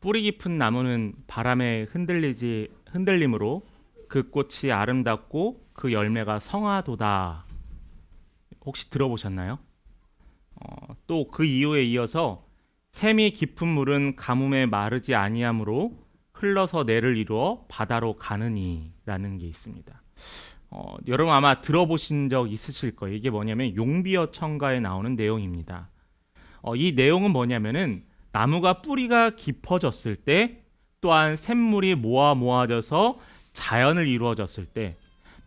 뿌리 깊은 나무는 바람에 흔들림으로 그 꽃이 아름답고 그 열매가 성하도다. 혹시 들어보셨나요? 또 그 이유에 이어서 샘이 깊은 물은 가뭄에 마르지 아니하므로 흘러서 내를 이루어 바다로 가느니라는 게 있습니다. 여러분 아마 들어보신 적 있으실 거예요. 이게 뭐냐면 용비어 청가에 나오는 내용입니다. 이 내용은 뭐냐면은 나무가 뿌리가 깊어졌을 때 또한 샘물이 모아져서 자연을 이루어졌을 때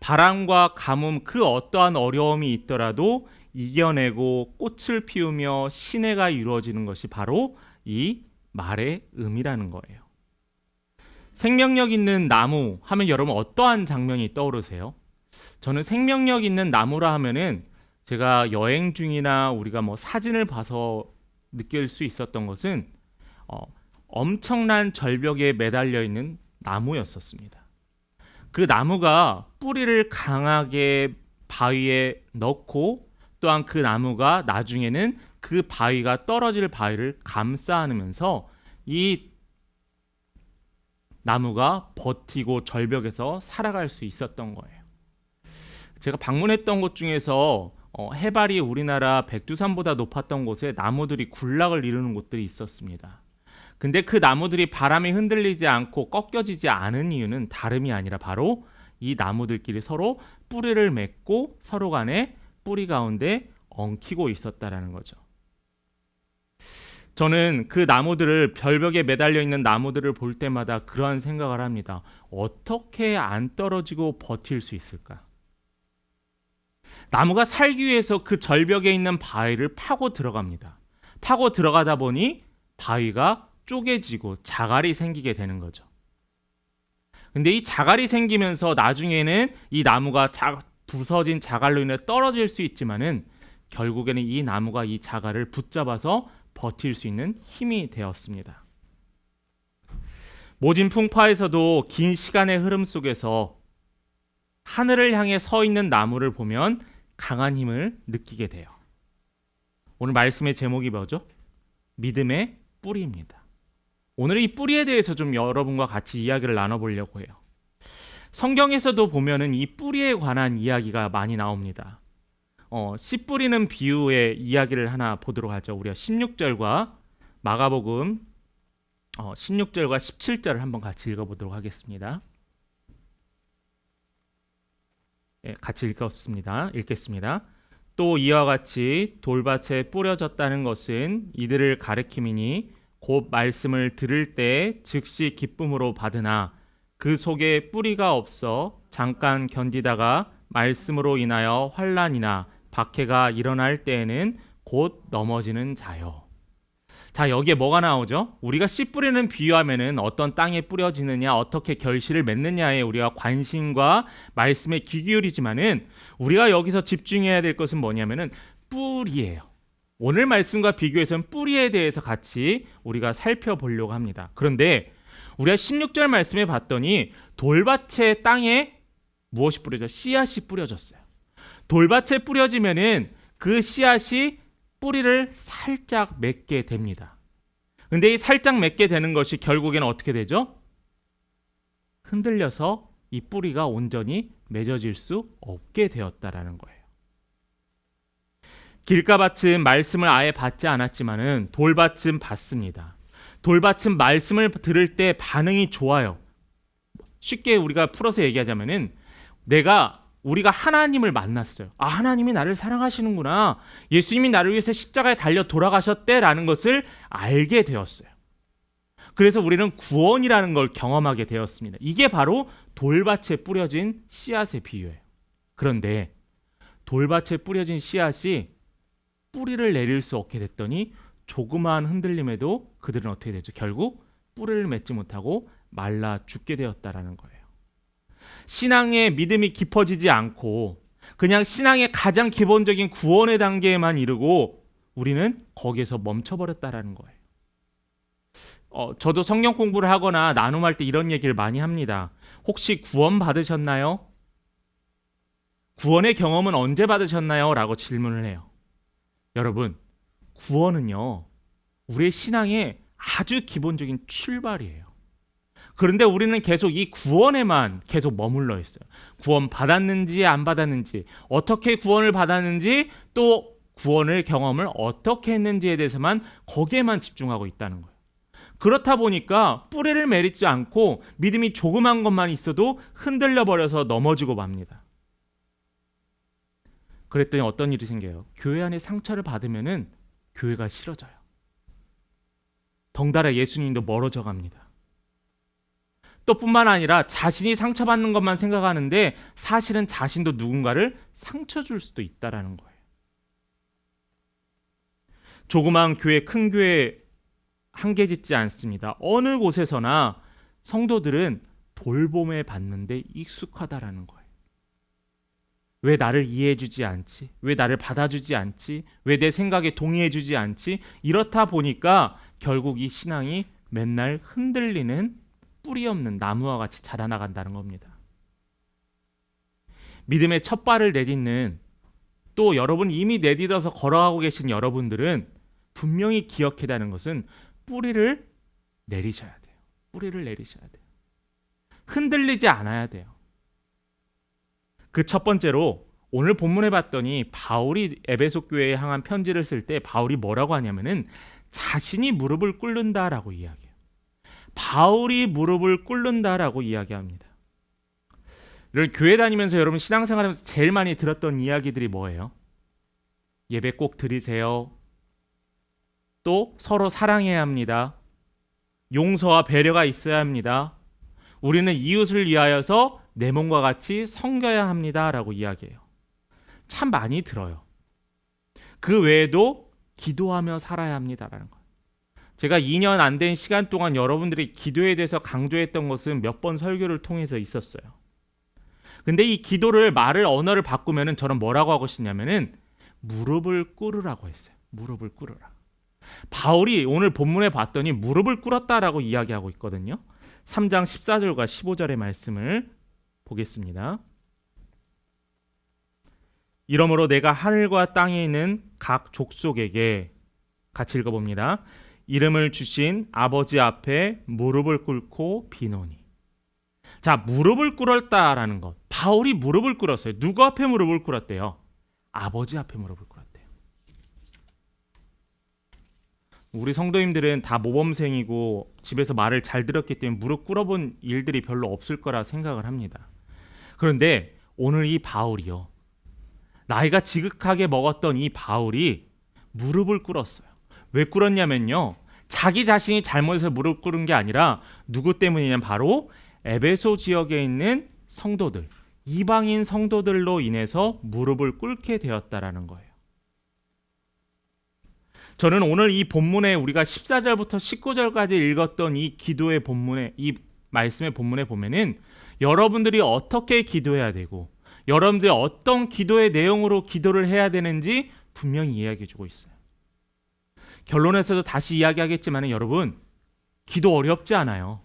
바람과 가뭄 그 어떠한 어려움이 있더라도 이겨내고 꽃을 피우며 신해가 이루어지는 것이 바로 이 말의 의미라는 거예요. 생명력 있는 나무 하면 여러분 어떠한 장면이 떠오르세요? 저는 생명력 있는 나무라 하면은 제가 여행 중이나 우리가 뭐 사진을 봐서 느낄 수 있었던 것은 엄청난 절벽에 매달려 있는 나무였었습니다. 그 나무가 뿌리를 강하게 바위에 넣고 또한 그 나무가 나중에는 그 바위가 떨어질 바위를 감싸 안으면서 이 나무가 버티고 절벽에서 살아갈 수 있었던 거예요. 제가 방문했던 곳 중에서 해발이 우리나라 백두산보다 높았던 곳에 나무들이 군락을 이루는 곳들이 있었습니다. 근데 그 나무들이 바람에 흔들리지 않고 꺾여지지 않은 이유는 다름이 아니라 바로 이 나무들끼리 서로 뿌리를 맺고 서로 간에 뿌리 가운데 엉키고 있었다라는 거죠. 저는 그 나무들을 절벽에 매달려 있는 나무들을 볼 때마다 그러한 생각을 합니다. 어떻게 안 떨어지고 버틸 수 있을까? 나무가 살기 위해서 그 절벽에 있는 바위를 파고 들어갑니다. 파고 들어가다 보니 바위가 쪼개지고 자갈이 생기게 되는 거죠. 근데 이 자갈이 생기면서 나중에는 이 나무가 부서진 자갈로 인해 떨어질 수 있지만은 결국에는 이 나무가 이 자갈을 붙잡아서 버틸 수 있는 힘이 되었습니다. 모진 풍파에서도 긴 시간의 흐름 속에서 하늘을 향해 서 있는 나무를 보면 강한 힘을 느끼게 돼요. 오늘 말씀의 제목이 뭐죠? 믿음의 뿌리입니다. 오늘 이 뿌리에 대해서 좀 여러분과 같이 이야기를 나눠보려고 해요. 성경에서도 보면은 이 뿌리에 관한 이야기가 많이 나옵니다. 씨 뿌리는 비유의 이야기를 하나 보도록 하죠. 우리가 16절과 마가복음 16절과 17절을 한번 같이 읽어보도록 하겠습니다. 같이 읽겠습니다. 또 이와 같이 돌밭에 뿌려졌다는 것은 이들을 가리킴이니 곧 말씀을 들을 때 즉시 기쁨으로 받으나 그 속에 뿌리가 없어 잠깐 견디다가 말씀으로 인하여 환난이나 박해가 일어날 때에는 곧 넘어지는 자요. 자, 여기에 뭐가 나오죠? 우리가 씨 뿌리는 비유하면은 어떤 땅에 뿌려지느냐, 어떻게 결실을 맺느냐에 우리가 관심과 말씀에 귀 기울이지만은 우리가 여기서 집중해야 될 것은 뭐냐면은 뿌리예요. 오늘 말씀과 비교해서는 뿌리에 대해서 같이 우리가 살펴보려고 합니다. 그런데 우리가 16절 말씀에 봤더니 돌밭의 땅에 무엇이 뿌려져? 씨앗이 뿌려졌어요. 돌밭에 뿌려지면은 그 씨앗이 뿌리를 살짝 맺게 됩니다. 근데 이 살짝 맺게 되는 것이 결국에는 어떻게 되죠? 흔들려서 이 뿌리가 온전히 맺어질 수 없게 되었다라는 거예요. 길가밭은 말씀을 아예 받지 않았지만은 돌밭은 받습니다. 돌밭은 말씀을 들을 때 반응이 좋아요. 쉽게 우리가 풀어서 얘기하자면은 우리가 하나님을 만났어요. 아, 하나님이 나를 사랑하시는구나. 예수님이 나를 위해서 십자가에 달려 돌아가셨대라는 것을 알게 되었어요. 그래서 우리는 구원이라는 걸 경험하게 되었습니다. 이게 바로 돌밭에 뿌려진 씨앗의 비유예요. 그런데 돌밭에 뿌려진 씨앗이 뿌리를 내릴 수 없게 됐더니 조그마한 흔들림에도 그들은 어떻게 되죠? 결국 뿌리를 맺지 못하고 말라 죽게 되었다라는 거예요. 신앙의 믿음이 깊어지지 않고 그냥 신앙의 가장 기본적인 구원의 단계에만 이르고 우리는 거기에서 멈춰버렸다라는 거예요. 저도 성경 공부를 하거나 나눔할 때 이런 얘기를 많이 합니다. 혹시 구원 받으셨나요? 구원의 경험은 언제 받으셨나요? 라고 질문을 해요. 여러분, 구원은요, 우리의 신앙의 아주 기본적인 출발이에요. 그런데 우리는 계속 이 구원에만 계속 머물러 있어요. 구원 받았는지 안 받았는지, 어떻게 구원을 받았는지, 또 구원을 경험을 어떻게 했는지에 대해서만 거기에만 집중하고 있다는 거예요. 그렇다 보니까 뿌리를 내리지 않고 믿음이 조그만 것만 있어도 흔들려 버려서 넘어지고 맙니다. 그랬더니 어떤 일이 생겨요? 교회 안에 상처를 받으면은 교회가 싫어져요. 덩달아 예수님도 멀어져 갑니다. 또 뿐만 아니라 자신이 상처받는 것만 생각하는데 사실은 자신도 누군가를 상처 줄 수도 있다라는 거예요. 조그만 교회, 큰 교회 한계 짓지 않습니다. 어느 곳에서나 성도들은 돌봄에 받는데 익숙하다라는 거예요. 왜 나를 이해해주지 않지? 왜 나를 받아주지 않지? 왜 내 생각에 동의해주지 않지? 이렇다 보니까 결국 이 신앙이 맨날 흔들리는 뿌리 없는 나무와 같이 자라나간다는 겁니다. 믿음의 첫 발을 내딛는, 또 여러분 이미 내딛어서 걸어가고 계신 여러분들은 분명히 기억해야 하는 것은 뿌리를 내리셔야 돼요. 뿌리를 내리셔야 돼요. 흔들리지 않아야 돼요. 그 첫 번째로 오늘 본문에 봤더니 바울이 에베소 교회에 향한 편지를 쓸 때 바울이 뭐라고 하냐면은 자신이 무릎을 꿇는다라고 이야기해요. 바울이 무릎을 꿇는다라고 이야기합니다. 교회 다니면서 여러분 신앙생활하면서 제일 많이 들었던 이야기들이 뭐예요? 예배 꼭 드리세요. 또 서로 사랑해야 합니다. 용서와 배려가 있어야 합니다. 우리는 이웃을 위하여서 내 몸과 같이 섬겨야 합니다라고 이야기해요. 참 많이 들어요. 그 외에도 기도하며 살아야 합니다라는 거. 제가 2년 안 된 시간 동안 여러분들이 기도에 대해서 강조했던 것은 몇 번 설교를 통해서 있었어요. 근데 이 기도를 언어를 바꾸면은 저는 뭐라고 하고 싶냐면은 무릎을 꿇으라고 했어요. 무릎을 꿇으라. 바울이 오늘 본문에 봤더니 무릎을 꿇었다라고 이야기하고 있거든요. 3장 14절과 15절의 말씀을 보겠습니다. 이러므로 내가 하늘과 땅에 있는 각 족속에게, 같이 읽어봅니다. 이름을 주신 아버지 앞에 무릎을 꿇고 비노니. 자, 무릎을 꿇었다라는 것. 바울이 무릎을 꿇었어요. 누구 앞에 무릎을 꿇었대요? 아버지 앞에 무릎을 꿇었대요. 우리 성도님들은 다 모범생이고 집에서 말을 잘 들었기 때문에 무릎 꿇어본 일들이 별로 없을 거라 생각을 합니다. 그런데 오늘 이 바울이요, 나이가 지극하게 먹었던 이 바울이 무릎을 꿇었어요. 왜 꿇었냐면요, 자기 자신이 잘못해서 무릎 꿇은 게 아니라 누구 때문이냐면 바로 에베소 지역에 있는 성도들, 이방인 성도들로 인해서 무릎을 꿇게 되었다라는 거예요. 저는 오늘 이 본문에 우리가 14절부터 19절까지 읽었던 이 기도의 본문에, 이 말씀의 본문에 보면은 여러분들이 어떻게 기도해야 되고 여러분들이 어떤 기도의 내용으로 기도를 해야 되는지 분명히 이야기해 주고 있어요. 결론에서도 다시 이야기하겠지만 여러분, 기도 어렵지 않아요.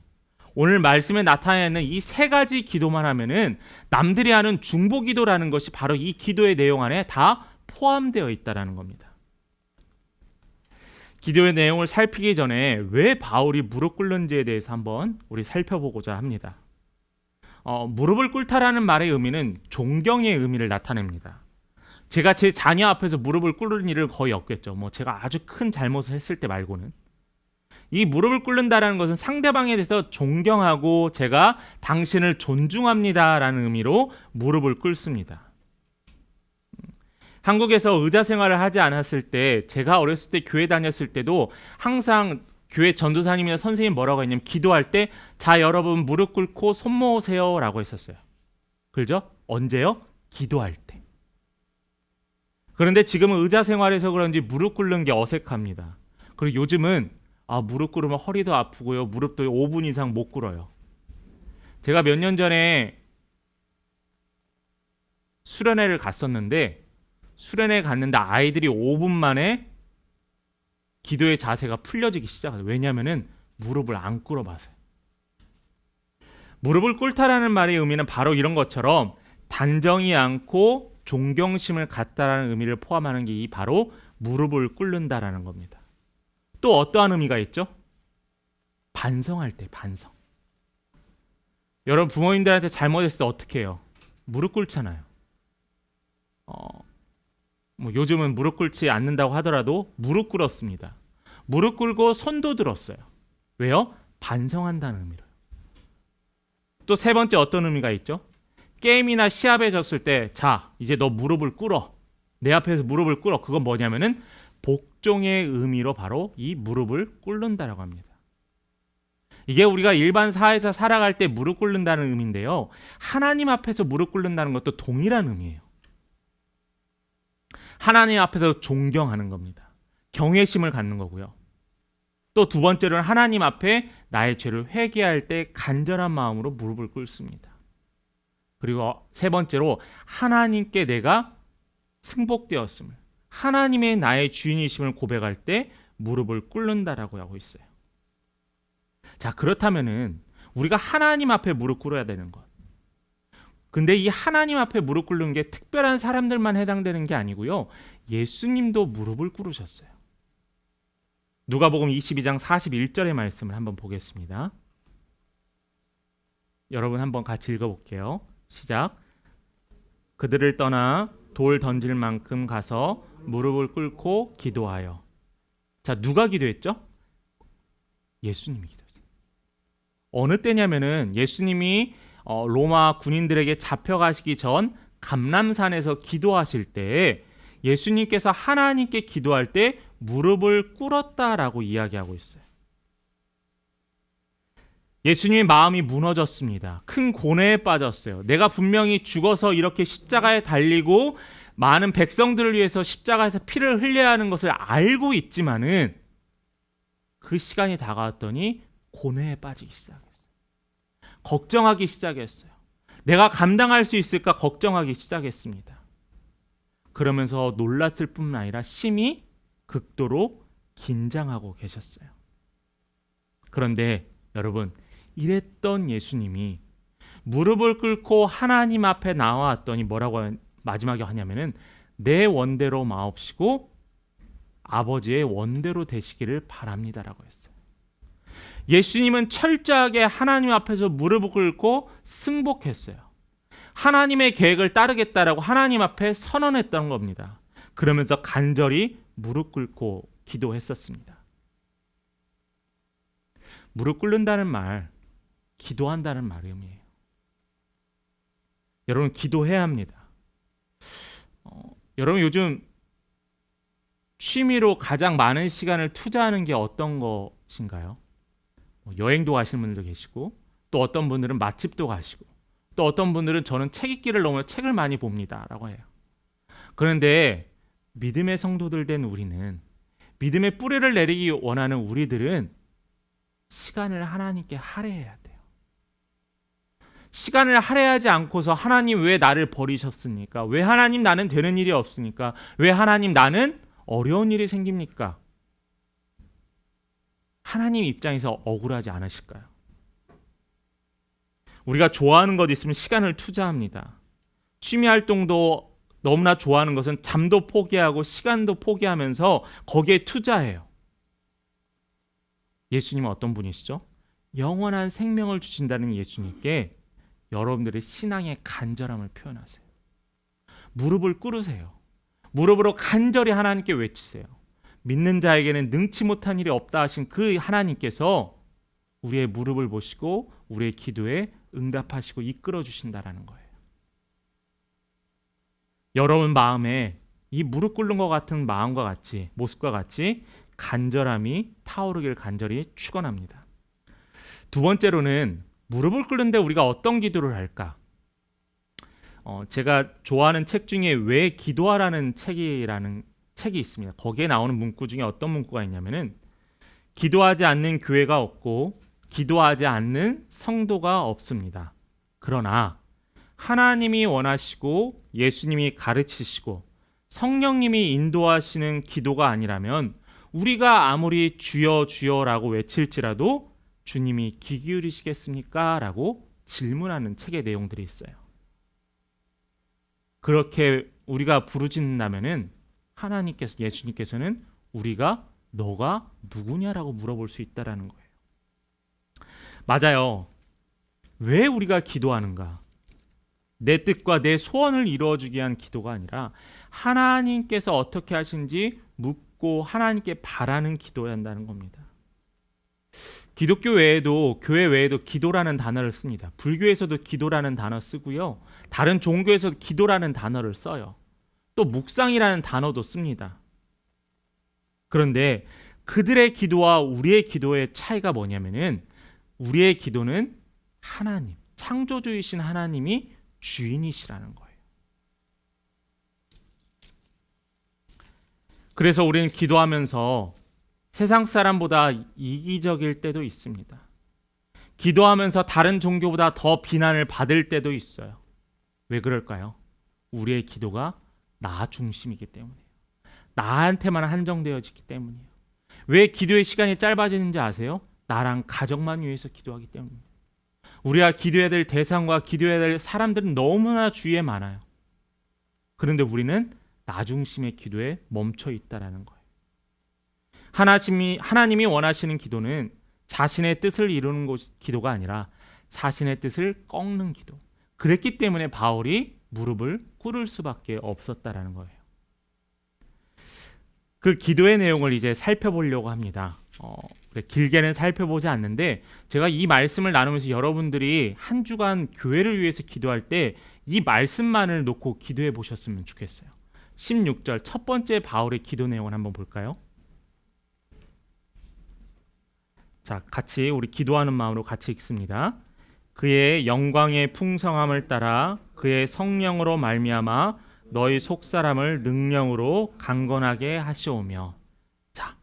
오늘 말씀에 나타나 있는 이 세 가지 기도만 하면은 남들이 하는 중보 기도라는 것이 바로 이 기도의 내용 안에 다 포함되어 있다라는 겁니다. 기도의 내용을 살피기 전에 왜 바울이 무릎 꿇는지에 대해서 한번 우리 살펴보고자 합니다. 무릎을 꿇다라는 말의 의미는 존경의 의미를 나타냅니다. 제가 제 자녀 앞에서 무릎을 꿇는 일을 거의 없겠죠. 제가 아주 큰 잘못을 했을 때 말고는. 이 무릎을 꿇는다라는 것은 상대방에 대해서 존경하고 제가 당신을 존중합니다라는 의미로 무릎을 꿇습니다. 한국에서 의자 생활을 하지 않았을 때, 제가 어렸을 때 교회 다녔을 때도 항상 교회 전도사님이나 선생님 뭐라고 했냐면 기도할 때, 자 여러분 무릎 꿇고 손 모으세요 라고 했었어요. 그죠? 언제요? 기도할 때. 그런데 지금은 의자 생활에서 그런지 무릎 꿇는 게 어색합니다. 그리고 요즘은 무릎 꿇으면 허리도 아프고요, 무릎도 5분 이상 못 꿇어요. 제가 몇 년 전에 수련회를 갔었는데, 수련회 갔는데 아이들이 5분 만에 기도의 자세가 풀려지기 시작해요. 왜냐하면은 무릎을 안 꿇어봐서요. 무릎을 꿇다라는 말의 의미는 바로 이런 것처럼 단정히 않고 존경심을 갖다라는 의미를 포함하는 게 이 바로 무릎을 꿇는다라는 겁니다. 또 어떠한 의미가 있죠? 반성할 때 반성. 여러분 부모님들한테 잘못했을 때 어떻게 해요? 무릎 꿇잖아요. 뭐 요즘은 무릎 꿇지 않는다고 하더라도 무릎 꿇었습니다. 무릎 꿇고 손도 들었어요. 왜요? 반성한다는 의미로. 또 세 번째 어떤 의미가 있죠? 게임이나 시합에 졌을 때 자, 이제 너 무릎을 꿇어. 내 앞에서 무릎을 꿇어. 그건 뭐냐면은 복종의 의미로 바로 이 무릎을 꿇는다라고 합니다. 이게 우리가 일반 사회에서 살아갈 때 무릎 꿇는다는 의미인데요. 하나님 앞에서 무릎 꿇는다는 것도 동일한 의미예요. 하나님 앞에서 존경하는 겁니다. 경외심을 갖는 거고요. 또 두 번째로는 하나님 앞에 나의 죄를 회개할 때 간절한 마음으로 무릎을 꿇습니다. 그리고 세 번째로 하나님께 내가 승복되었음을, 하나님의 나의 주인이심을 고백할 때 무릎을 꿇는다라고 하고 있어요. 자, 그렇다면은 우리가 하나님 앞에 무릎 꿇어야 되는 것. 근데 이 하나님 앞에 무릎 꿇는 게 특별한 사람들만 해당되는 게 아니고요. 예수님도 무릎을 꿇으셨어요. 누가복음 22장 41절의 말씀을 한번 보겠습니다. 여러분 한번 같이 읽어볼게요. 시작. 그들을 떠나 돌 던질 만큼 가서 무릎을 꿇고 기도하여. 자, 누가 기도했죠? 예수님이 기도했어요. 어느 때냐면은 예수님이 로마 군인들에게 잡혀가시기 전 감람산에서 기도하실 때 예수님께서 하나님께 기도할 때 무릎을 꿇었다라고 이야기하고 있어요. 예수님의 마음이 무너졌습니다. 큰 고뇌에 빠졌어요. 내가 분명히 죽어서 이렇게 십자가에 달리고 많은 백성들을 위해서 십자가에서 피를 흘려야 하는 것을 알고 있지만은 그 시간이 다가왔더니 고뇌에 빠지기 시작했어요. 걱정하기 시작했어요. 내가 감당할 수 있을까 걱정하기 시작했습니다. 그러면서 놀랐을 뿐만 아니라 심히 극도로 긴장하고 계셨어요. 그런데 여러분, 이랬던 예수님이 무릎을 꿇고 하나님 앞에 나왔더니 뭐라고 마지막에 하냐면은 내 원대로 마옵시고 아버지의 원대로 되시기를 바랍니다라고 했어요. 예수님은 철저하게 하나님 앞에서 무릎을 꿇고 승복했어요. 하나님의 계획을 따르겠다라고 하나님 앞에 선언했던 겁니다. 그러면서 간절히 무릎 꿇고 기도했었습니다. 무릎 꿇는다는 말, 기도한다는 말의 의미예요. 여러분, 기도해야 합니다. 여러분, 요즘 취미로 가장 많은 시간을 투자하는 게 어떤 것인가요? 여행도 가시는 분들도 계시고, 또 어떤 분들은 맛집도 가시고, 또 어떤 분들은 저는 책 읽기를 너무 책을 많이 봅니다 라고 해요. 그런데 믿음의 성도들 된 우리는, 믿음의 뿌리를 내리기 원하는 우리들은 시간을 하나님께 할애해야 돼요. 시간을 할애하지 않고서 하나님 왜 나를 버리셨습니까? 왜 하나님 나는 되는 일이 없습니까? 왜 하나님 나는 어려운 일이 생깁니까? 하나님 입장에서 억울하지 않으실까요? 우리가 좋아하는 것 있으면 시간을 투자합니다. 취미 활동도 너무나 좋아하는 것은 잠도 포기하고 시간도 포기하면서 거기에 투자해요. 예수님은 어떤 분이시죠? 영원한 생명을 주신다는 예수님께 여러분들의 신앙의 간절함을 표현하세요. 무릎을 꿇으세요. 무릎으로 간절히 하나님께 외치세요. 믿는 자에게는 능치 못한 일이 없다 하신 그 하나님께서 우리의 무릎을 보시고 우리의 기도에 응답하시고 이끌어 주신다라는 거예요. 여러분 마음에 이 무릎 꿇는 것 같은 마음과 같이, 모습과 같이 간절함이 타오르길 간절히 축원합니다. 두 번째로는 무릎을 꿇는데 우리가 어떤 기도를 할까? 제가 좋아하는 책 중에 왜 기도하라는 책이 있습니다. 거기에 나오는 문구 중에 어떤 문구가 있냐면은 기도하지 않는 교회가 없고 기도하지 않는 성도가 없습니다. 그러나 하나님이 원하시고 예수님이 가르치시고 성령님이 인도하시는 기도가 아니라면 우리가 아무리 주여 주여라고 외칠지라도 주님이 귀 기울이시겠습니까? 라고 질문하는 책의 내용들이 있어요. 그렇게 우리가 부르짖는다면은 하나님께서, 예수님께서는 우리가 너가 누구냐라고 물어볼 수 있다라는 거예요. 맞아요. 왜 우리가 기도하는가? 내 뜻과 내 소원을 이루어주기 위한 기도가 아니라 하나님께서 어떻게 하신지 묻고 하나님께 바라는 기도해야 한다는 겁니다. 기독교 외에도 교회 외에도 기도라는 단어를 씁니다. 불교에서도 기도라는 단어 쓰고요. 다른 종교에서도 기도라는 단어를 써요. 또 묵상이라는 단어도 씁니다. 그런데 그들의 기도와 우리의 기도의 차이가 뭐냐면은 우리의 기도는 하나님, 창조주이신 하나님이 주인이시라는 거예요. 그래서 우리는 기도하면서 세상 사람보다 이기적일 때도 있습니다. 기도하면서 다른 종교보다 더 비난을 받을 때도 있어요. 왜 그럴까요? 우리의 기도가 나 중심이기 때문이에요. 나한테만 한정되어지기 때문이에요. 왜 기도의 시간이 짧아지는지 아세요? 나랑 가족만 위해서 기도하기 때문입니다. 우리가 기도해야 될 대상과 기도해야 될 사람들은 너무나 주위에 많아요. 그런데 우리는 나 중심의 기도에 멈춰 있다라는 거예요. 하나님이 원하시는 기도는 자신의 뜻을 이루는 기도가 아니라 자신의 뜻을 꺾는 기도. 그랬기 때문에 바울이 무릎을 꿇을 수밖에 없었다라는 거예요. 그 기도의 내용을 이제 살펴보려고 합니다. 길게는 살펴보지 않는데 제가 이 말씀을 나누면서 여러분들이 한 주간 교회를 위해서 기도할 때 이 말씀만을 놓고 기도해 보셨으면 좋겠어요. 16절 첫 번째 바울의 기도 내용을 한번 볼까요? 자, 같이 우리 기도하는 마음으로 같이 읽습니다. 그의 영광의 풍성함을 따라 그의 성령으로 말미암아 너희 속사람을 능력으로 강건하게 하시오며. 자,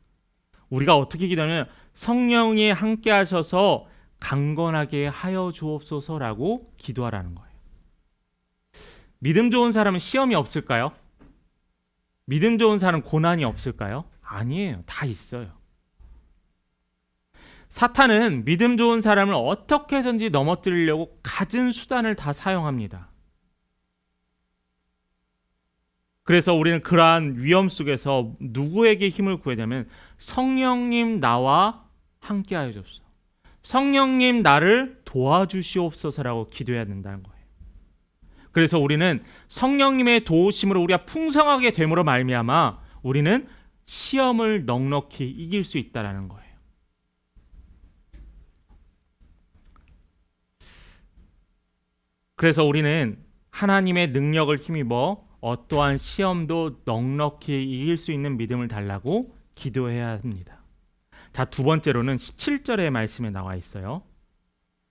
우리가 어떻게 기도하면 성령이 함께 하셔서 강건하게 하여 주옵소서라고 기도하라는 거예요. 믿음 좋은 사람은 시험이 없을까요? 믿음 좋은 사람은 고난이 없을까요? 아니에요. 다 있어요. 사탄은 믿음 좋은 사람을 어떻게 해서든지 넘어뜨리려고 갖은 수단을 다 사용합니다. 그래서 우리는 그러한 위험 속에서 누구에게 힘을 구하냐면 성령님 나와 함께하여 주옵소서. 성령님 나를 도와주시옵소서라고 기도해야 된다는 거예요. 그래서 우리는 성령님의 도우심으로 우리가 풍성하게 됨으로 말미암아 우리는 시험을 넉넉히 이길 수 있다라는 거예요. 그래서 우리는 하나님의 능력을 힘입어 어떠한 시험도 넉넉히 이길 수 있는 믿음을 달라고 기도해야 합니다. 자, 두 번째로는 17절의 말씀에 나와 있어요.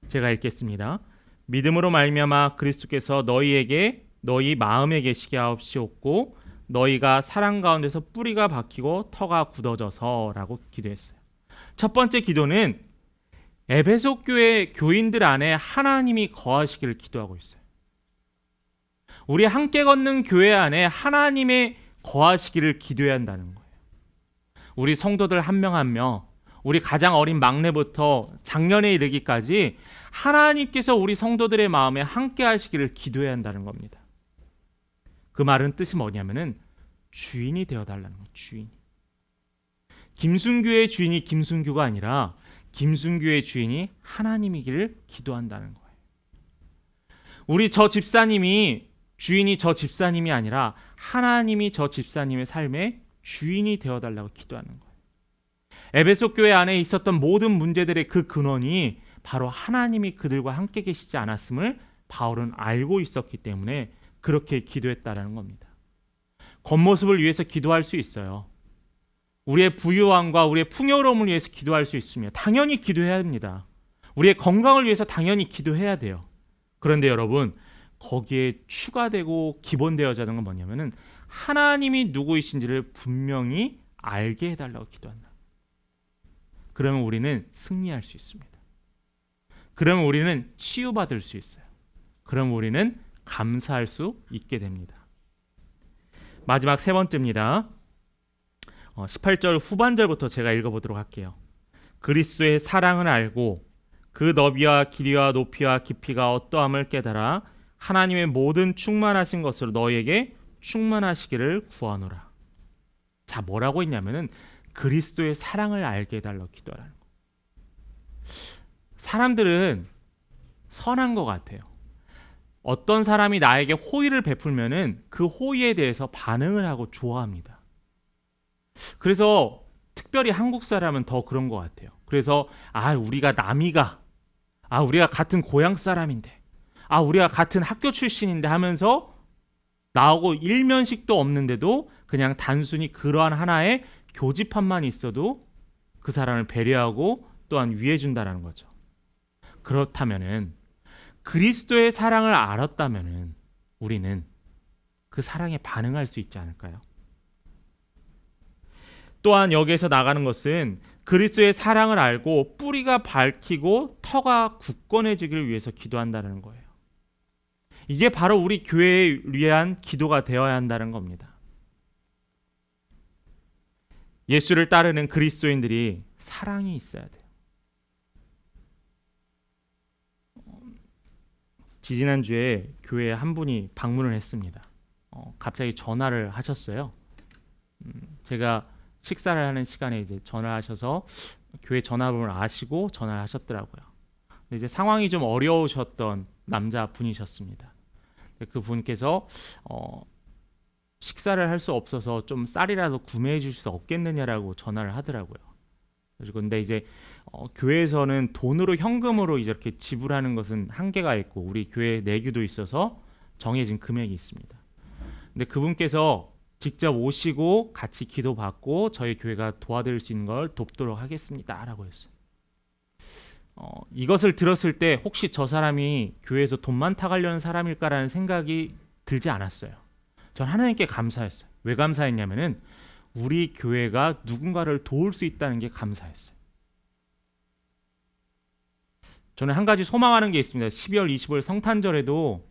제가 읽겠습니다. 믿음으로 말미암아 그리스도께서 너희에게 너희 마음에 계시게 하옵시옵고 너희가 사랑 가운데서 뿌리가 박히고 터가 굳어져서라고 기도했어요. 첫 번째 기도는 에베소 교회 교인들 안에 하나님이 거하시기를 기도하고 있어요. 우리 함께 걷는 교회 안에 하나님의 거하시기를 기도해야 한다는 거예요. 우리 성도들 한 명 한 명, 우리 가장 어린 막내부터 작년에 이르기까지 하나님께서 우리 성도들의 마음에 함께 하시기를 기도해야 한다는 겁니다. 그 말은 뜻이 뭐냐면은 주인이 되어달라는 거예요. 주인. 김순규의 주인이 김순규가 아니라 김순규의 주인이 하나님이기를 기도한다는 거예요. 우리 저 집사님이 주인이 저 집사님이 아니라 하나님이 저 집사님의 삶의 주인이 되어달라고 기도하는 거예요. 에베소 교회 안에 있었던 모든 문제들의 그 근원이 바로 하나님이 그들과 함께 계시지 않았음을 바울은 알고 있었기 때문에 그렇게 기도했다라는 겁니다. 겉모습을 위해서 기도할 수 있어요. 우리의 부유함과 우리의 풍요로움을 위해서 기도할 수 있으며 당연히 기도해야 합니다. 우리의 건강을 위해서 당연히 기도해야 돼요. 그런데 여러분, 거기에 추가되고 기본되어야 하는 건 뭐냐면은 하나님이 누구이신지를 분명히 알게 해달라고 기도한다. 그러면 우리는 승리할 수 있습니다. 그러면 우리는 치유받을 수 있어요. 그럼 우리는 감사할 수 있게 됩니다. 마지막 세 번째입니다. 18절 후반절부터 제가 읽어보도록 할게요. 그리스도의 사랑을 알고 그 너비와 길이와 높이와 깊이가 어떠함을 깨달아 하나님의 모든 충만하신 것으로 너희에게 충만하시기를 구하노라. 자, 뭐라고 했냐면은 그리스도의 사랑을 알게 해달라고 기도하라는 거예요. 사람들은 선한 것 같아요. 어떤 사람이 나에게 호의를 베풀면은 그 호의에 대해서 반응을 하고 좋아합니다. 그래서 특별히 한국 사람은 더 그런 것 같아요. 그래서 우리가 남이가, 우리가 같은 고향 사람인데, 우리가 같은 학교 출신인데 하면서 나하고 일면식도 없는데도 그냥 단순히 그러한 하나의 교집합만 있어도 그 사람을 배려하고 또한 위해준다는 거죠. 그렇다면은 그리스도의 사랑을 알았다면은 우리는 그 사랑에 반응할 수 있지 않을까요? 또한 여기에서 나가는 것은 그리스도의 사랑을 알고 뿌리가 밝히고 터가 굳건해지기를 위해서 기도한다는 거예요. 이게 바로 우리 교회에 위한 기도가 되어야 한다는 겁니다. 예수를 따르는 그리스도인들이 사랑이 있어야 돼요. 지지난주에 교회에 한 분이 방문을 했습니다. 갑자기 전화를 하셨어요. 제가 식사를 하는 시간에 이제 전화하셔서 교회 전화번호를 아시고 전화를 하셨더라고요. 근데 이제 상황이 좀 어려우셨던 남자 분이셨습니다. 그 분께서 식사를 할 수 없어서 좀 쌀이라도 구매해 줄 수 없겠느냐라고 전화를 하더라고요. 그리고 근데 이제 교회에서는 돈으로 현금으로 이제 이렇게 지불하는 것은 한계가 있고 우리 교회 내규도 있어서 정해진 금액이 있습니다. 근데 그분께서 직접 오시고 같이 기도받고 저희 교회가 도와드릴 수 있는 걸 돕도록 하겠습니다라고 했어요. 이것을 들었을 때 혹시 저 사람이 교회에서 돈만 타가려는 사람일까라는 생각이 들지 않았어요. 전 하나님께 감사했어요. 왜 감사했냐면은 우리 교회가 누군가를 도울 수 있다는 게 감사했어요. 저는 한 가지 소망하는 게 있습니다. 12월 25일 성탄절에도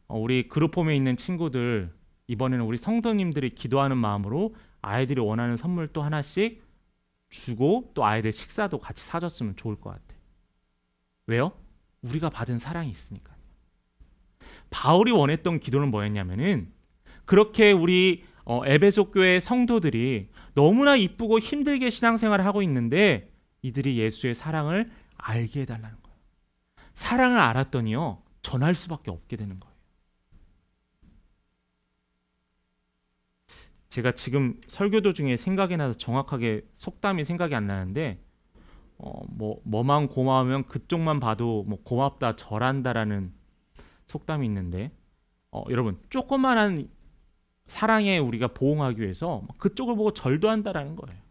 우리 그룹홈에 있는 친구들 이번에는 우리 성도님들이 기도하는 마음으로 아이들이 원하는 선물 또 하나씩 주고 또 아이들 식사도 같이 사줬으면 좋을 것 같아요. 왜요? 우리가 받은 사랑이 있으니까요. 바울이 원했던 기도는 뭐였냐면은 그렇게 우리 에베소 교회 성도들이 너무나 이쁘고 힘들게 신앙생활을 하고 있는데 이들이 예수의 사랑을 알게 해달라는 거예요. 사랑을 알았더니요 전할 수밖에 없게 되는 거예요. 제가 지금 설교 도중에 생각이 나서 정확하게 속담이 생각이 안 나는데 뭐만 고마우면 그쪽만 봐도 뭐 고맙다 절한다라는 속담이 있는데 여러분 조그만한 사랑에 우리가 보응하기 위해서 그쪽을 보고 절도 한다라는 거예요.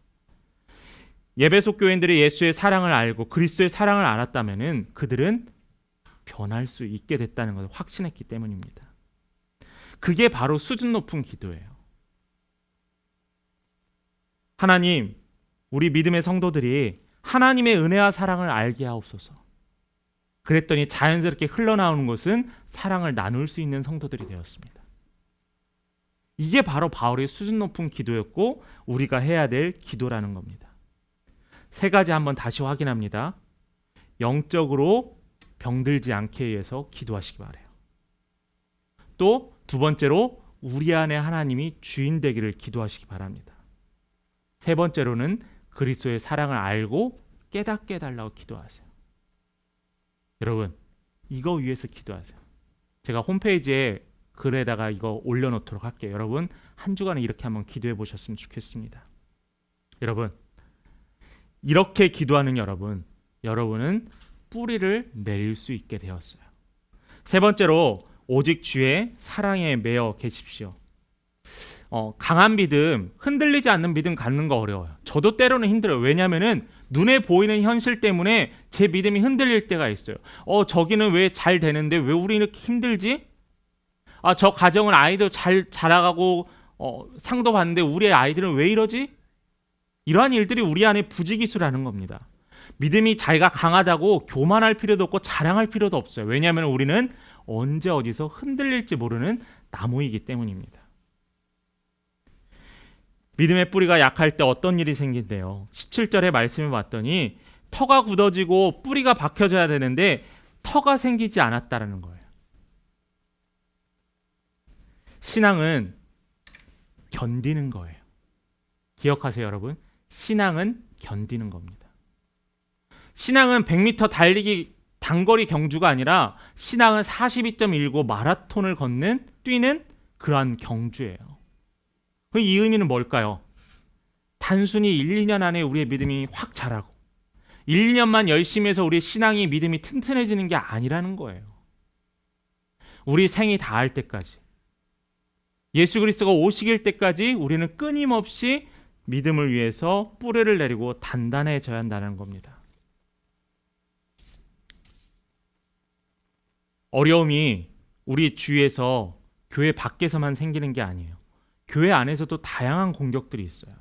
예배소 교인들이 예수의 사랑을 알고 그리스도의 사랑을 알았다면은 그들은 변할 수 있게 됐다는 것을 확신했기 때문입니다. 그게 바로 수준 높은 기도예요. 하나님, 우리 믿음의 성도들이 하나님의 은혜와 사랑을 알게 하옵소서. 그랬더니 자연스럽게 흘러나오는 것은 사랑을 나눌 수 있는 성도들이 되었습니다. 이게 바로 바울의 수준 높은 기도였고 우리가 해야 될 기도라는 겁니다. 세 가지 한번 다시 확인합니다. 영적으로 병들지 않게 위해서 기도하시기 바라요. 또 두 번째로 우리 안에 하나님이 주인 되기를 기도하시기 바랍니다. 세 번째로는 그리스도의 사랑을 알고 깨닫게 해달라고 기도하세요. 여러분, 이거 위해서 기도하세요. 제가 홈페이지에 글에다가 이거 올려놓도록 할게요. 여러분, 한 주간에 이렇게 한번 기도해 보셨으면 좋겠습니다. 여러분, 이렇게 기도하는 여러분은 뿌리를 내릴 수 있게 되었어요. 세 번째로 오직 주의 사랑에 매여 계십시오. 강한 믿음, 흔들리지 않는 믿음 갖는 거 어려워요. 저도 때로는 힘들어요. 왜냐하면은 눈에 보이는 현실 때문에 제 믿음이 흔들릴 때가 있어요. 저기는 왜 잘 되는데 왜 우리는 이렇게 힘들지? 저 가정은 아이도 잘 자라가고 상도 받는데 우리 아이들은 왜 이러지? 이러한 일들이 우리 안에 부지기수라는 겁니다. 믿음이 자기가 강하다고 교만할 필요도 없고 자랑할 필요도 없어요. 왜냐하면 우리는 언제 어디서 흔들릴지 모르는 나무이기 때문입니다. 믿음의 뿌리가 약할 때 어떤 일이 생긴대요. 17절의 말씀을 봤더니 터가 굳어지고 뿌리가 박혀져야 되는데 터가 생기지 않았다라는 거예요. 신앙은 견디는 거예요. 기억하세요, 여러분. 신앙은 견디는 겁니다. 신앙은 100m 달리기 단거리 경주가 아니라 신앙은 42.19 마라톤을 뛰는 그러한 경주예요. 이 의미는 뭘까요? 단순히 1, 2년 안에 우리의 믿음이 확 자라고 1, 2년만 열심히 해서 우리의 신앙이 믿음이 튼튼해지는 게 아니라는 거예요. 우리 생이 다할 때까지, 예수 그리스도가 오시길 때까지 우리는 끊임없이 믿음을 위해서 뿌리를 내리고 단단해져야 한다는 겁니다. 어려움이 우리 주위에서, 교회 밖에서만 생기는 게 아니에요. 교회 안에서도 다양한 공격들이 있어요.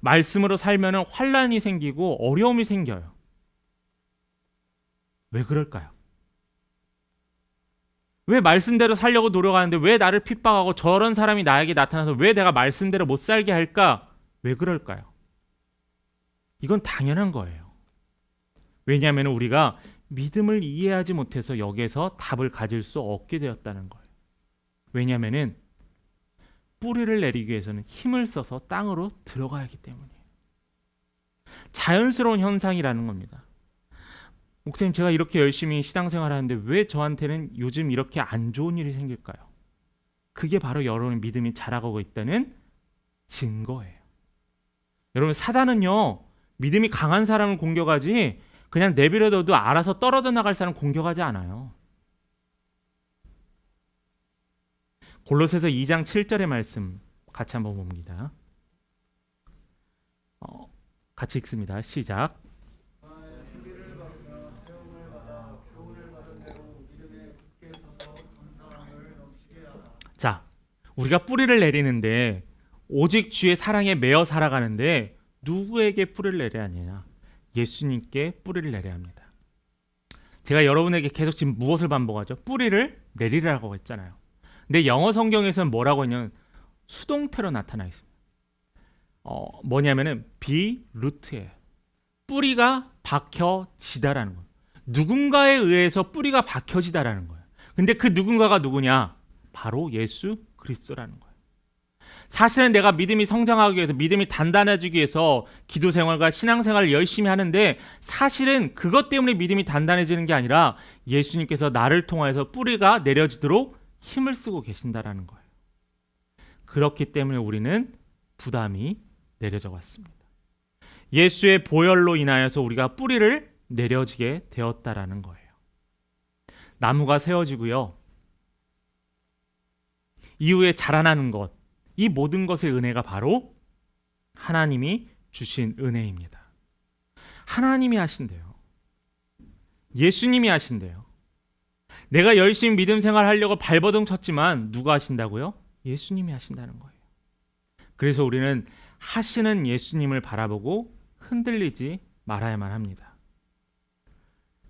말씀으로 살면 환난이 생기고 어려움이 생겨요. 왜 그럴까요? 왜 말씀대로 살려고 노력하는데 왜 나를 핍박하고 저런 사람이 나에게 나타나서 왜 내가 말씀대로 못 살게 할까? 왜 그럴까요? 이건 당연한 거예요. 왜냐하면 우리가 믿음을 이해하지 못해서 여기에서 답을 가질 수 없게 되었다는 거예요. 왜냐하면 뿌리를 내리기 위해서는 힘을 써서 땅으로 들어가야 하기 때문이에요. 자연스러운 현상이라는 겁니다. 목사님, 제가 이렇게 열심히 신앙생활 하는데 왜 저한테는 요즘 이렇게 안 좋은 일이 생길까요? 그게 바로 여러분의 믿음이 자라가고 있다는 증거예요. 여러분, 사단은요, 믿음이 강한 사람을 공격하지 그냥 내버려둬도 알아서 떨어져 나갈 사람 공격하지 않아요. 골로새서 2장 7절의 말씀 같이 한번 봅니다. 같이 읽습니다. 시작. 자, 우리가 뿌리를 내리는데 오직 주의 사랑에 매여 살아가는데 누구에게 뿌리를 내려야 하느냐? 예수님께 뿌리를 내려야 합니다. 제가 여러분에게 계속 지금 무엇을 반복하죠? 뿌리를 내리라고 했잖아요. 근데 영어 성경에서는 뭐라고 했냐면 수동태로 나타나 있습니다. 뭐냐면은 be root예요. 뿌리가 박혀지다라는 거예요. 누군가에 의해서 뿌리가 박혀지다라는 거예요. 근데 그 누군가가 누구냐? 바로 예수 그리스도라는 거예요. 사실은 내가 믿음이 성장하기 위해서, 믿음이 단단해지기 위해서 기도 생활과 신앙 생활을 열심히 하는데 사실은 그것 때문에 믿음이 단단해지는 게 아니라 예수님께서 나를 통하여서 뿌리가 내려지도록 힘을 쓰고 계신다라는 거예요. 그렇기 때문에 우리는 부담이 내려져 왔습니다. 예수의 보혈로 인하여서 우리가 뿌리를 내려지게 되었다라는 거예요. 나무가 세워지고요. 이후에 자라나는 것, 이 모든 것의 은혜가 바로 하나님이 주신 은혜입니다. 하나님이 하신대요. 예수님이 하신대요. 내가 열심히 믿음 생활하려고 발버둥 쳤지만 누가 하신다고요? 예수님이 하신다는 거예요. 그래서 우리는 하시는 예수님을 바라보고 흔들리지 말아야만 합니다.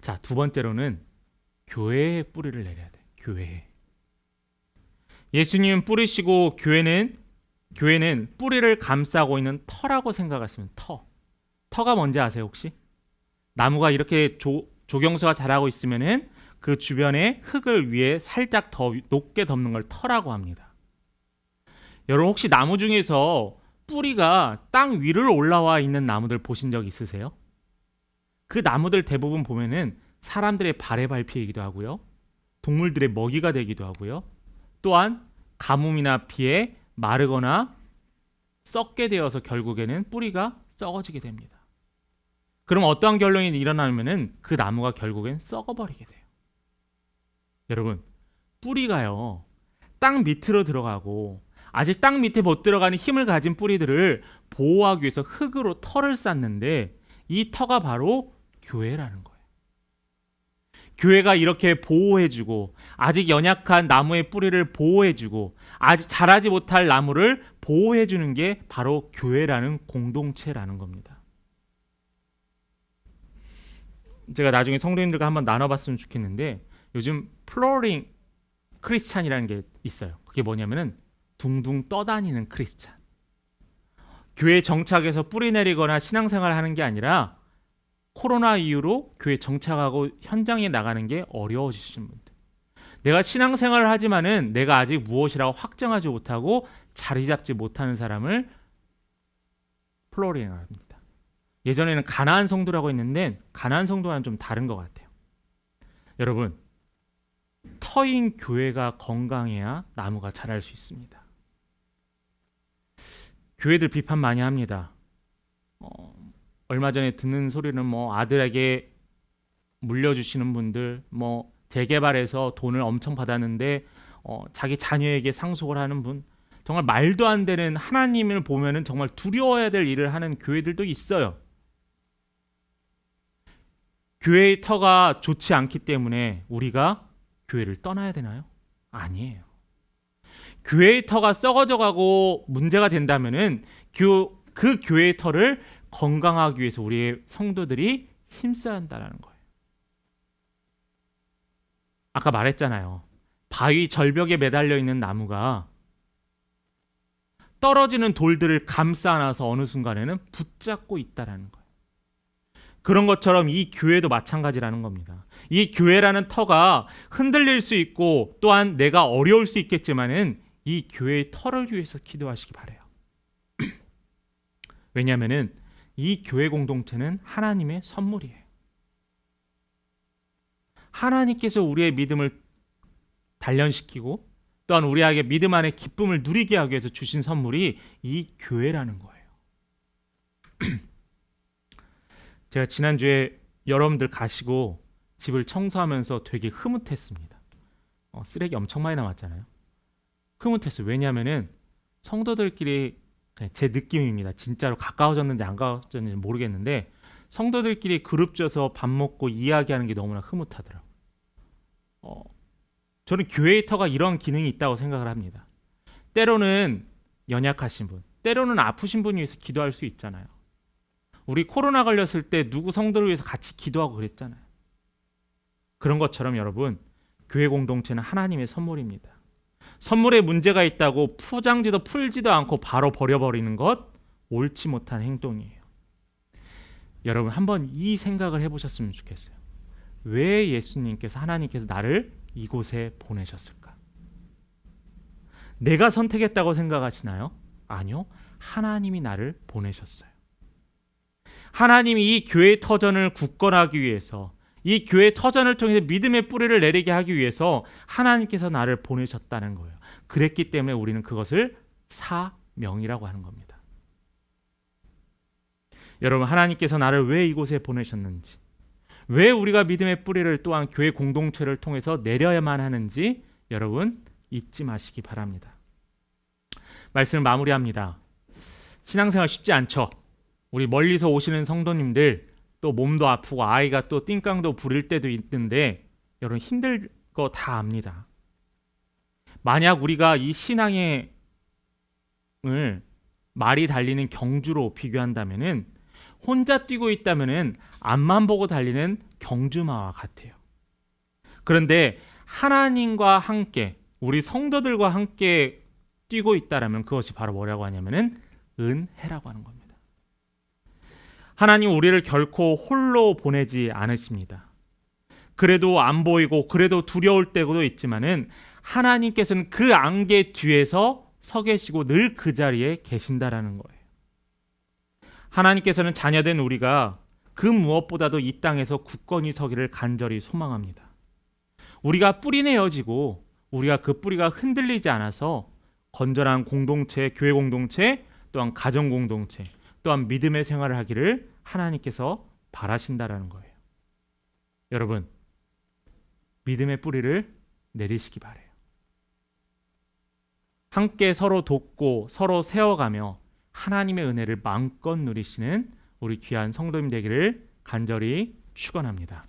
자, 두 번째로는 교회에 뿌리를 내려야 돼. 교회에. 예수님은 뿌리시고 교회는 뿌리를 감싸고 있는 터라고 생각하시면 터가 뭔지 아세요 혹시? 나무가 이렇게 조경수가 자라고 있으면은 그 주변에 흙을 위에 살짝 더 높게 덮는 걸 터라고 합니다. 여러분 혹시 나무 중에서 뿌리가 땅 위를 올라와 있는 나무들 보신 적 있으세요? 그 나무들 대부분 보면은 사람들의 발에 밟히기도 하고요. 동물들의 먹이가 되기도 하고요. 또한 가뭄이나 비에 마르거나 썩게 되어서 결국에는 뿌리가 썩어지게 됩니다. 그럼 어떠한 결론이 일어나면은 그 나무가 결국엔 썩어버리게 돼요. 여러분, 뿌리가요, 땅 밑으로 들어가고 아직 땅 밑에 못 들어가는 힘을 가진 뿌리들을 보호하기 위해서 흙으로 터를 쌓는데 이 터가 바로 교회라는 거예요. 교회가 이렇게 보호해주고 아직 연약한 나무의 뿌리를 보호해주고 아직 자라지 못할 나무를 보호해주는 게 바로 교회라는 공동체라는 겁니다. 제가 나중에 성도님들과 한번 나눠봤으면 좋겠는데 요즘 플로링 크리스찬이라는 게 있어요. 그게 뭐냐면은 둥둥 떠다니는 크리스찬. 교회 정착해서 뿌리 내리거나 신앙생활을 하는 게 아니라 코로나 이후로 교회 정착하고 현장에 나가는 게 어려워지신 분들, 내가 신앙생활을 하지만은 내가 아직 무엇이라고 확정하지 못하고 자리 잡지 못하는 사람을 플로링을 합니다. 예전에는 가나안 성도라고 했는데 가나안 성도와는 좀 다른 것 같아요. 여러분, 터인 교회가 건강해야 나무가 자랄 수 있습니다. 교회들 비판 많이 합니다. 얼마 전에 듣는 소리는 뭐 아들에게 물려주시는 분들, 뭐 재개발해서 돈을 엄청 받았는데 자기 자녀에게 상속을 하는 분, 정말 말도 안 되는, 하나님을 보면은 정말 두려워야 될 일을 하는 교회들도 있어요. 교회의 터가 좋지 않기 때문에 우리가 교회를 떠나야 되나요? 아니에요. 교회의 터가 썩어져 가고 문제가 된다면은 그 교회의 터를 건강하기 위해서 우리의 성도들이 힘써야 한다는 거예요. 아까 말했잖아요. 바위 절벽에 매달려 있는 나무가 떨어지는 돌들을 감싸 안아서 어느 순간에는 붙잡고 있다라는 거예요. 그런 것처럼 이 교회도 마찬가지라는 겁니다. 이 교회라는 터가 흔들릴 수 있고 또한 내가 어려울 수 있겠지만은 이 교회의 터를 위해서 기도하시기 바라요. 왜냐하면은 이 교회 공동체는 하나님의 선물이에요. 하나님께서 우리의 믿음을 단련시키고 또한 우리에게 믿음 안에 기쁨을 누리게 하기 위해서 주신 선물이 이 교회라는 거예요. 제가 지난주에 여러분들 가시고 집을 청소하면서 되게 흐뭇했습니다. 쓰레기 엄청 많이 남았잖아요. 흐뭇했어요. 왜냐하면은 성도들끼리, 제 느낌입니다. 진짜로 가까워졌는지 안 가까워졌는지 모르겠는데 성도들끼리 그룹 져서 밥 먹고 이야기하는 게 너무나 흐뭇하더라고요. 저는 교회의 터가 이런 기능이 있다고 생각을 합니다. 때로는 연약하신 분, 때로는 아프신 분을 위해서 기도할 수 있잖아요. 우리 코로나 걸렸을 때 누구 성도를 위해서 같이 기도하고 그랬잖아요. 그런 것처럼 여러분, 교회 공동체는 하나님의 선물입니다. 선물에 문제가 있다고 포장지도 풀지도 않고 바로 버려버리는 것, 옳지 못한 행동이에요. 여러분, 한번 이 생각을 해보셨으면 좋겠어요. 왜 예수님께서, 하나님께서 나를 이곳에 보내셨을까? 내가 선택했다고 생각하시나요? 아니요. 하나님이 나를 보내셨어요. 하나님이 이 교회의 터전을 굳건하기 위해서, 이 교회의 터전을 통해서 믿음의 뿌리를 내리게 하기 위해서 하나님께서 나를 보내셨다는 거예요. 그랬기 때문에 우리는 그것을 사명이라고 하는 겁니다. 여러분, 하나님께서 나를 왜 이곳에 보내셨는지, 왜 우리가 믿음의 뿌리를 또한 교회 공동체를 통해서 내려야만 하는지 여러분 잊지 마시기 바랍니다. 말씀을 마무리합니다. 신앙생활 쉽지 않죠. 우리 멀리서 오시는 성도님들, 또 몸도 아프고 아이가 또 띵깡도 부릴 때도 있는데 여러분 힘들 거 다 압니다. 만약 우리가 이 신앙을 말이 달리는 경주로 비교한다면은, 혼자 뛰고 있다면은 앞만 보고 달리는 경주마와 같아요. 그런데 하나님과 함께, 우리 성도들과 함께 뛰고 있다라면 그것이 바로 뭐라고 하냐면은 은혜라고 하는 겁니다. 하나님 우리를 결코 홀로 보내지 않으십니다. 그래도 안 보이고 그래도 두려울 때도 있지만은 하나님께서는 그 안개 뒤에서 서 계시고 늘 그 자리에 계신다라는 거예요. 하나님께서는 자녀된 우리가 그 무엇보다도 이 땅에서 굳건히 서기를 간절히 소망합니다. 우리가 뿌리 내어지고 우리가 그 뿌리가 흔들리지 않아서 건전한 공동체, 교회 공동체, 또한 가정 공동체, 또한 믿음의 생활을 하기를 하나님께서 바라신다라는 거예요. 여러분, 믿음의 뿌리를 내리시기 바라요. 함께 서로 돕고 서로 세워가며 하나님의 은혜를 마음껏 누리시는 우리 귀한 성도님 되기를 간절히 축원합니다.